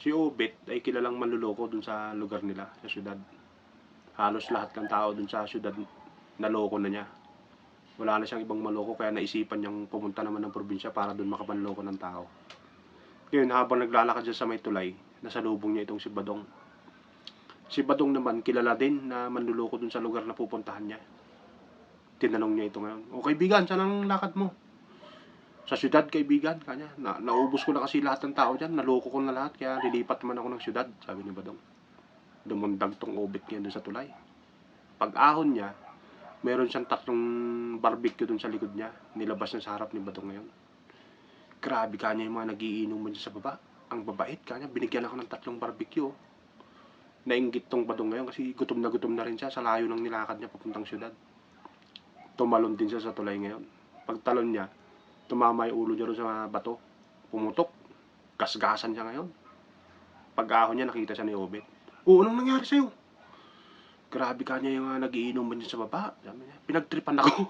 Si Obet ay kilalang manluloko dun sa lugar nila, sa syudad. Halos lahat ng tao dun sa syudad naloko na niya. Wala na siyang ibang maloko kaya naisipan niyang pumunta naman ng probinsya para dun makapanloko ng tao. Ngayon habang naglalakad siya sa may tulay, nasalubong niya itong si Badong. Si Badong naman kilala din na manluloko dun sa lugar na pupuntahan niya. Tinanong niya ito ngayon, "O kaibigan, saan ang lakad mo?" "Sa syudad kaibigan," kanya. Naubos ko na kasi lahat ng tao dyan, naloko ko na lahat kaya lilipat naman ako ng syudad, sabi ni Badong. Dumundag tong Obet niya dun sa tulay. Pag-ahon niya, meron siyang 3 barbecue dun sa likod niya. Nilabas niya sa harap ni Badong ngayon. Grabe kanya yung mga nagiinuman dyan sa baba. Ang babait kanya. Binigyan ako ng 3 barbecue. Nainggit tong Badong ngayon kasi gutom na rin siya sa layo ng nilakad niya papuntang syudad. Tumalon din siya sa tulay ngayon. Pagtalon niya, tumama yung ulo niya rin sa bato. Pumutok. Gasgasan siya ngayon. Pag-ahon niya, nakita siya ni Obet. "Oo, anong nangyari sa'yo?" "Grabe kanya yung nagiinuman dyan sa baba." Sabi niya, "Pinagtripan ako."